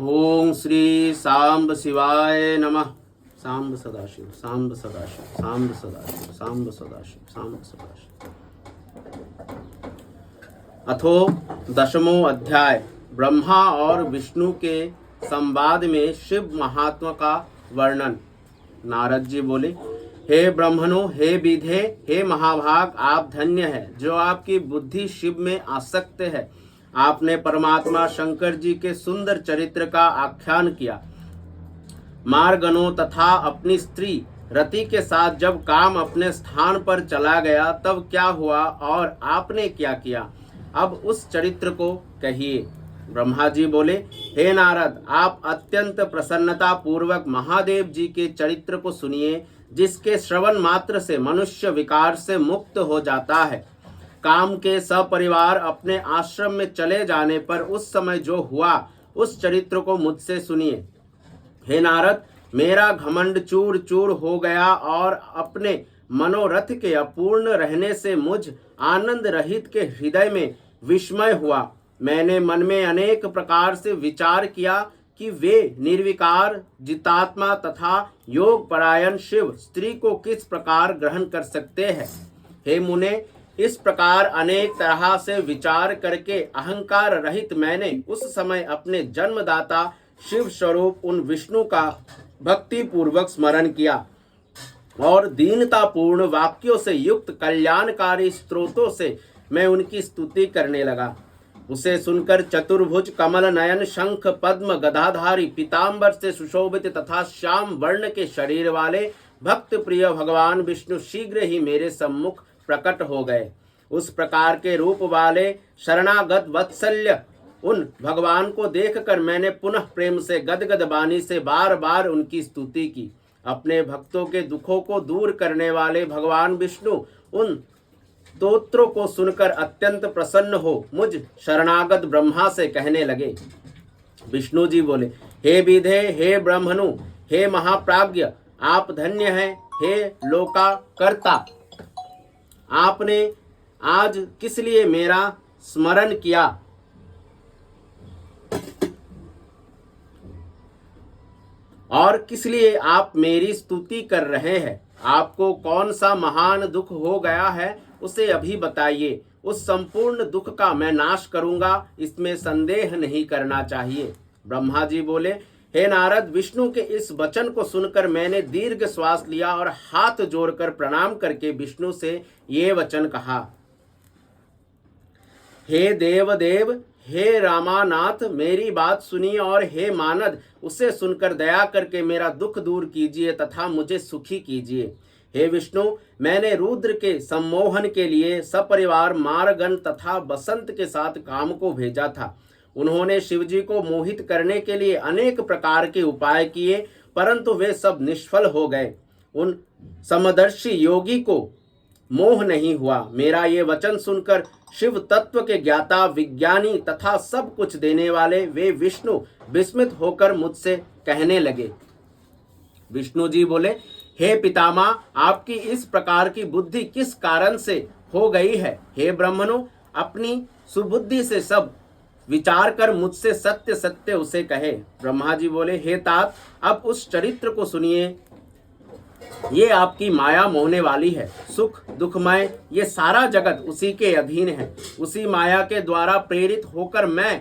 ओम श्री सांब शिवाय नमः। सांब सदाशिव, सांब सदाशिव, सांब सदाशिव, सांब सदाशिव, सांब सदाशिव। अथो दशमो अध्याय। ब्रह्मा और विष्णु के संवाद में शिव महात्मा का वर्णन। नारद जी बोले, हे ब्रह्मणों, हे विधे, हे महाभाग, आप धन्य है जो आपकी बुद्धि शिव में आसक्त है। आपने परमात्मा शंकर जी के सुंदर चरित्र का आख्यान किया। मार्गणों तथा अपनी स्त्री रति के साथ जब काम अपने स्थान पर चला गया तब क्या हुआ और आपने क्या किया, अब उस चरित्र को कहिए। ब्रह्मा जी बोले, हे नारद, आप अत्यंत प्रसन्नता पूर्वक महादेव जी के चरित्र को सुनिए, जिसके श्रवण मात्र से मनुष्य विकार से मुक्त हो जाता है। काम के सपरिवार अपने आश्रम में चले जाने पर उस समय जो हुआ उस चरित्र को मुझसे सुनिए। हे नारद, मेरा घमंड चूर चूर हो गया और अपने मनोरथ के अपूर्ण रहने से मुझ आनंद रहित के हृदय में विस्मय हुआ। मैंने मन में अनेक प्रकार से विचार किया कि वे निर्विकार जितात्मा तथा योग परायण शिव स्त्री को किस प्रकार ग्रहण कर सकते हैं। हे मुने, इस प्रकार अनेक तरह से विचार करके अहंकार रहित मैंने उस समय अपने जन्मदाता शिव स्वरूप उन विष्णु का भक्ति पूर्वक स्मरण किया और दीनतापूर्ण वाक्यों से युक्त कल्याणकारी स्तोत्रों से मैं उनकी स्तुति करने लगा। उसे सुनकर चतुर्भुज कमल नयन शंख पद्म गदाधारी पीतांबर से सुशोभित तथा श्याम वर्ण के शरीर वाले भक्त प्रिय भगवान विष्णु शीघ्र ही मेरे सम्मुख प्रकट हो गए। उस प्रकार के रूप वाले शरणागत वत्सल्य उन भगवान को देखकर मैंने पुनः प्रेम से गदगद वाणी से बार बार उनकी स्तुति की। अपने भक्तों के दुखों को दूर करने वाले भगवान विष्णु उन स्तोत्रों को सुनकर अत्यंत प्रसन्न हो मुझ शरणागत ब्रह्मा से कहने लगे। विष्णु जी बोले, हे विधे, हे ब्रह्मणु, हे महाप्राज्ञ, आप धन्य हैं। हे लोका कर्ता, आपने आज किस लिए मेरा स्मरण किया और किस लिए आप मेरी स्तुति कर रहे हैं। आपको कौन सा महान दुख हो गया है उसे अभी बताइए। उस संपूर्ण दुख का मैं नाश करूंगा, इसमें संदेह नहीं करना चाहिए। ब्रह्मा जी बोले, हे नारद, विष्णु के इस वचन को सुनकर मैंने दीर्घ श्वास लिया और हाथ जोड़कर प्रणाम करके विष्णु से ये वचन कहा। हे देवदेव, हे रामानाथ, मेरी बात सुनिए और हे मानद, उसे सुनकर दया करके मेरा दुख दूर कीजिए तथा मुझे सुखी कीजिए। हे विष्णु, मैंने रुद्र के सम्मोहन के लिए सपरिवार मारगण तथा बसंत के साथ काम को भेजा था। उन्होंने शिवजी को मोहित करने के लिए अनेक प्रकार के उपाय किए, परंतु वे सब निष्फल हो गए। उन समदर्शी योगी को मोह नहीं हुआ। मेरा ये वचन सुनकर शिव तत्व के ज्ञाता, विज्ञानी तथा सब कुछ देने वाले वे विष्णु विस्मित होकर मुझसे कहने लगे। विष्णु जी बोले, हे पितामह, आपकी इस प्रकार की बुद्धि किस कारण से हो गई है। हे ब्रह्मणों, अपनी सुबुद्धि से सब विचार कर मुझसे सत्य सत्य उसे कहे। ब्रह्मा जी बोले, हे तात, अब उस चरित्र को सुनिए। ये आपकी माया मोहने वाली है। सुख दुखमय ये सारा जगत उसी के अधीन है। उसी माया के द्वारा प्रेरित होकर मैं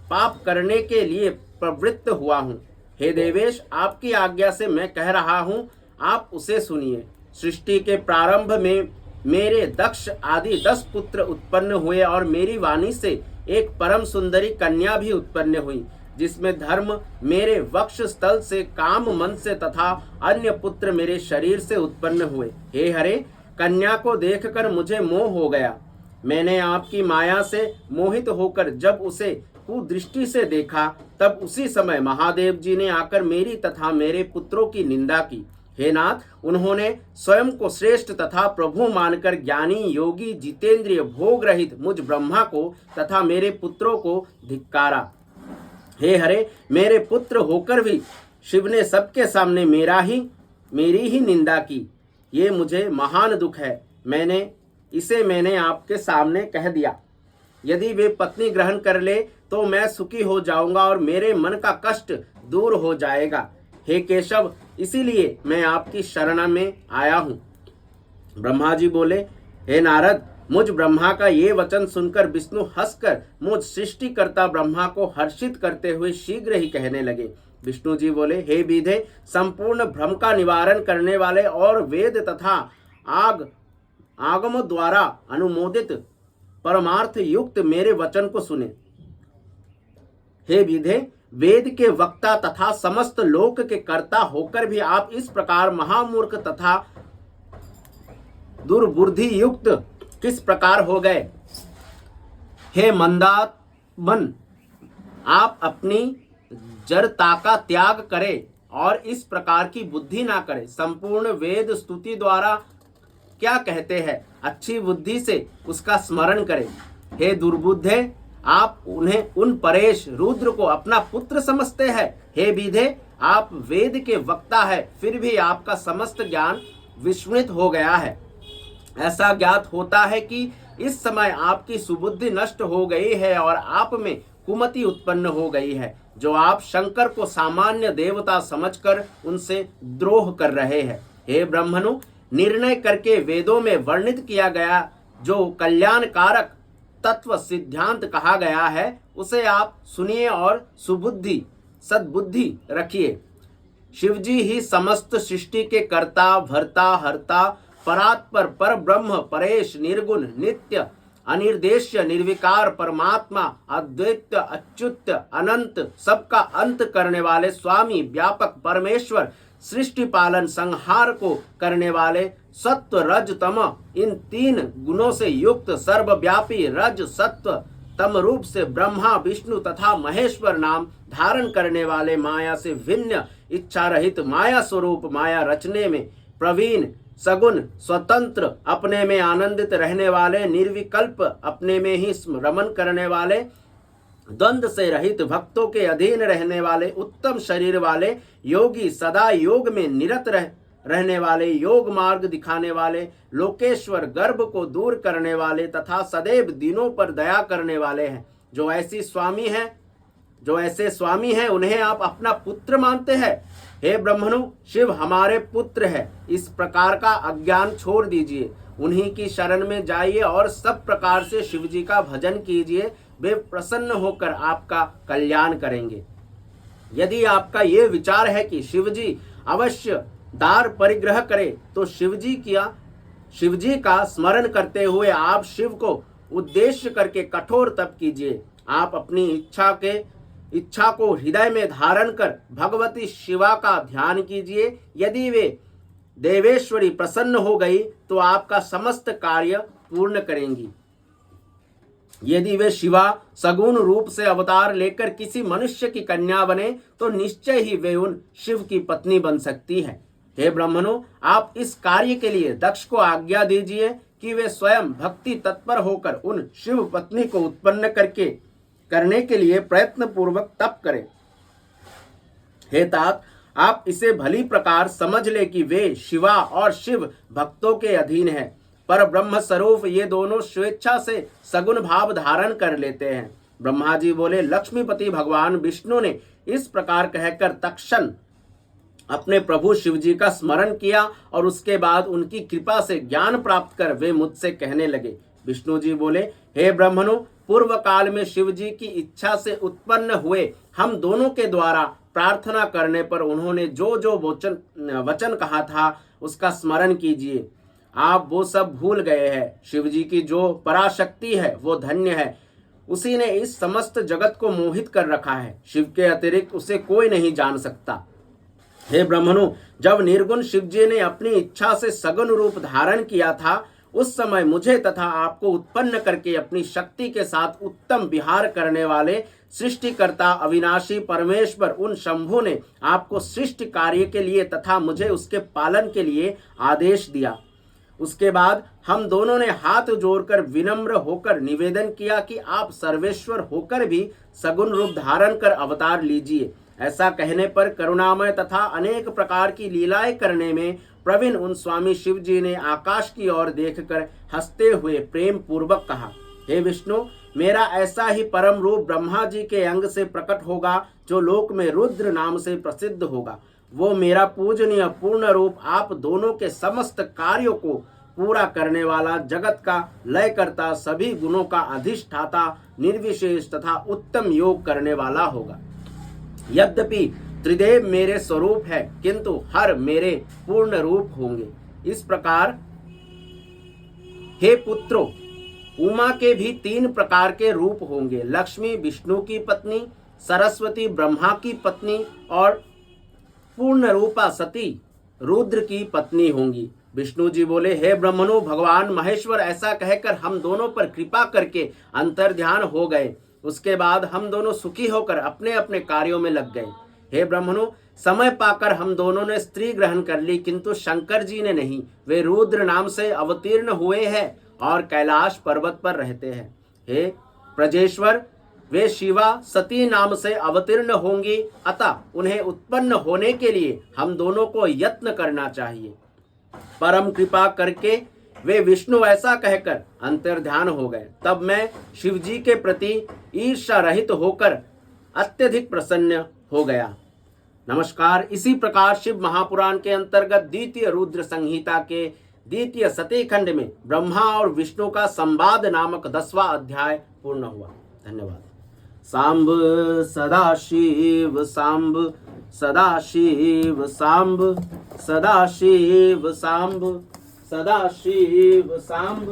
पाप करने के लिए प्रवृत्त हुआ हूँ। हे देवेश, आपकी आज्ञा से मैं कह रहा हूँ, आप उसे सुनिए। सृष्टि के प्रारंभ में मेरे दक्ष आदि 10 पुत्र उत्पन्न हुए और मेरी वाणी से एक परम सुंदरी कन्या भी उत्पन्न हुई, जिसमें धर्म मेरे वक्ष स्थल से, काम मन से तथा अन्य पुत्र मेरे शरीर से उत्पन्न हुए। हे हरे, कन्या को देखकर मुझे मोह हो गया। मैंने आपकी माया से मोहित होकर जब उसे कुदृष्टि से देखा, तब उसी समय महादेव जी ने आकर मेरी तथा मेरे पुत्रों की निंदा की। हे नाथ, उन्होंने स्वयं को श्रेष्ठ तथा प्रभु मानकर ज्ञानी, योगी, जितेंद्रिय, भोग रहित मुझ ब्रह्मा को तथा मेरे पुत्रों को धिक्कारा। हे हरे, मेरे पुत्र होकर भी शिव ने सबके सामने मेरी ही निंदा की। ये मुझे महान दुख है। मैंने आपके सामने कह दिया। यदि वे पत्नी ग्रहण कर ले तो मैं सुखी हो जाऊंगा और मेरे मन का कष्ट दूर हो जाएगा। हे केशव, इसीलिए मैं आपकी शरण में आया हूँ। ब्रह्मा जी बोले, हे नारद, मुझ ब्रह्मा का ये वचन सुनकर विष्णु हंसकर मुझ सृष्टिकर्ता ब्रह्मा को हर्षित करते हुए शीघ्र ही कहने लगे। विष्णु जी बोले, हे विधे, संपूर्ण भ्रम का निवारण करने वाले और वेद तथा आगम द्वारा अनुमोदित परमार्थ युक्त मेरे वचन को सुने। हे विधे, वेद के वक्ता तथा समस्त लोक के कर्ता होकर भी आप इस प्रकार महामूर्ख तथा दुर्बुद्धि युक्त किस प्रकार हो गए? हे मंदात्मन, आप अपनी जड़ता का त्याग करें और इस प्रकार की बुद्धि ना करें। संपूर्ण वेद स्तुति द्वारा क्या कहते हैं, अच्छी बुद्धि से उसका स्मरण करें। हे दुर्बुद्धे, आप उन्हें उन परेश रुद्र को अपना पुत्र समझते हैं। हे विधे, आप वेद के वक्ता है, फिर भी आपका समस्त ज्ञान विस्मृत हो गया है। ऐसा ज्ञात होता है कि इस समय आपकी सुबुद्धि नष्ट हो गई है और आप में कुमति उत्पन्न हो गई है, जो आप शंकर को सामान्य देवता समझकर उनसे द्रोह कर रहे हैं। हे ब्राह्मणों, निर्णय करके वेदों में वर्णित किया गया जो कल्याणकारक तत्व सिद्धांत कहा गया है, उसे आप सुनिए और सद्बुद्धि रखिए। शिवजी ही समस्त सृष्टि के कर्ता, भर्ता, हर्ता, परात्पर, पर ब्रह्म, परेश, निर्गुण, नित्य, अनिर्देश्य, निर्विकार, परमात्मा, अद्वैत, अच्युत, अनंत, सबका अंत करने वाले स्वामी, व्यापक परमेश्वर, सृष्टि पालन संहार को करने वाले सत्व रज तम, इन तीन गुणों से युक्त सर्वव्यापी रज सत्व तम रूप से ब्रह्मा, विष्णु तथा महेश्वर नाम धारण करने वाले, माया से भिन्न, इच्छा रहित, माया स्वरूप, माया रचने में प्रवीण, सगुण, स्वतंत्र, अपने में आनंदित रहने वाले, निर्विकल्प, अपने में ही रमन करने वाले, द्वंद्व से रहित, भक्तों के अधीन रहने वाले, उत्तम शरीर वाले योगी, सदा योग में निरत रहने वाले, योग मार्ग दिखाने वाले, लोकेश्वर, गर्भ को दूर करने वाले तथा सदैव दिनों पर दया करने वाले हैं। जो ऐसे स्वामी हैं उन्हें आप अपना पुत्र मानते हैं। हे ब्राह्मणों, शिव हमारे पुत्र है, इस प्रकार का अज्ञान छोड़ दीजिए, उन्हीं की शरण में जाइए और सब प्रकार से शिव जी का भजन कीजिए। वे प्रसन्न होकर आपका कल्याण करेंगे। यदि आपका ये विचार है कि शिव जी अवश्य दार परिग्रह करे, तो शिव जी का स्मरण करते हुए आप शिव को उद्देश्य करके कठोर तप कीजिए। आप अपनी इच्छा को हृदय में धारण कर भगवती शिवा का ध्यान कीजिए। यदि वे देवेश्वरी प्रसन्न हो गई तो आपका समस्त कार्य पूर्ण करेंगी। यदि वे शिवा सगुण रूप से अवतार लेकर किसी मनुष्य की कन्या बने तो निश्चय ही वे उन शिव की पत्नी बन सकती है। हे ब्राह्मणों, आप इस कार्य के लिए दक्ष को आज्ञा दीजिए कि वे स्वयं भक्ति तत्पर होकर उन शिव पत्नी को उत्पन्न करने के लिए प्रयत्न पूर्वक तप करें। हे तात, आप इसे भली प्रकार समझ ले कि वे शिवा और शिव भक्तों के अधीन है। पर ब्रह्म स्वरूप ये दोनों स्वेच्छा से सगुण भाव धारण कर लेते हैं। ब्रह्मा जी बोले, लक्ष्मीपति भगवान विष्णु ने इस प्रकार कहकर तत्क्षण अपने प्रभु शिव जी का स्मरण किया और उसके बाद उनकी कृपा से ज्ञान प्राप्त कर वे मुझसे कहने लगे। विष्णु जी बोले, हे ब्राह्मणों, पूर्व काल में शिव जी की इच्छा से उत्पन्न हुए हम दोनों के द्वारा प्रार्थना करने पर उन्होंने जो जो वचन कहा था उसका स्मरण कीजिए। आप वो सब भूल गए हैं। शिव जी की जो पराशक्ति है वो धन्य है, उसी ने इस समस्त जगत को मोहित कर रखा है। शिव के अतिरिक्त उसे कोई नहीं जान सकता। हे ब्राह्मणों, जब निर्गुण शिव जी ने अपनी इच्छा से सगुण रूप धारण किया था, उस समय मुझे तथा आपको उत्पन्न करके अपनी शक्ति के साथ उत्तम विहार करने वाले सृष्टिकर्ता अविनाशी परमेश्वर उन शंभु ने आपको सृष्टि कार्य के लिए तथा मुझे उसके पालन के लिए आदेश दिया। उसके बाद हम दोनों ने हाथ जोड़कर विनम्र होकर निवेदन किया कि आप सर्वेश्वर होकर भी सगुण रूप धारण कर अवतार लीजिए। ऐसा कहने पर करुणामय तथा अनेक प्रकार की लीलाएं करने में प्रवीण उन स्वामी शिव जी ने आकाश की ओर देखकर हंसते हुए प्रेम पूर्वक कहा, हे विष्णु, मेरा ऐसा ही परम रूप ब्रह्मा जी के अंग से प्रकट होगा जो लोक में रुद्र नाम से प्रसिद्ध होगा। वो मेरा पूजनीय पूर्ण रूप आप दोनों के समस्त कार्यों को पूरा करने वाला, जगत का लय करता, सभी गुणों का अधिष्ठाता, निर्विशेष तथा उत्तम योग करने वाला होगा। यद्यपि त्रिदेव मेरे स्वरूप है, किंतु हर मेरे पूर्ण रूप होंगे। इस प्रकार हे पुत्रों, उमा के भी 3 प्रकार के रूप होंगे। लक्ष्मी विष्णु की पत्नी, सरस्वती ब्रह्मा की पत्नी और पूर्ण रूपा सती रुद्र की पत्नी होंगी। विष्णु जी बोले, हे ब्रह्मणों, भगवान महेश्वर ऐसा कहकर हम दोनों पर कृपा करके अंतर्ध्यान हो गए। उसके बाद हम दोनों सुखी होकर अपने अपने कार्यों में लग गए। हे ब्रह्मणों, समय पाकर हम दोनों ने स्त्री ग्रहण कर ली, किंतु शंकर जी ने नहीं। वे रुद्र नाम से अवतीर्ण हुए हैं और कैलाश पर्वत पर रहते हैं। हे प्रजेश्वर, वे शिवा सती नाम से अवतीर्ण होंगी, अतः उन्हें उत्पन्न होने के लिए हम दोनों को यत्न करना चाहिए। परम कृपा करके वे विष्णु ऐसा कहकर अंतर्ध्यान हो गए। तब मैं शिव जी के प्रति ईर्ष्या रहित होकर अत्यधिक प्रसन्न हो गया। नमस्कार। इसी प्रकार शिव महापुराण के अंतर्गत द्वितीय रुद्र संहिता के द्वितीय सती खंड में ब्रह्मा और विष्णु का संवाद नामक 10वां अध्याय पूर्ण हुआ। धन्यवाद। सांब सदाशिव सांब सदाशिव सांब सदाशिव सांब सदाशिव सांब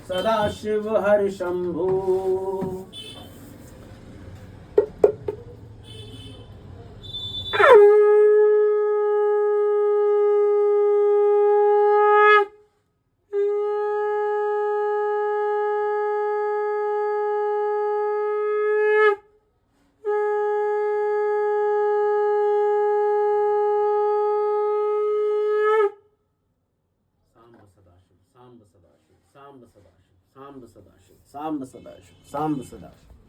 सदाशिव हरि शंभु। सांब सदाशिव सांब सदाशिव सांब सदाशिव सांब सदाशिव।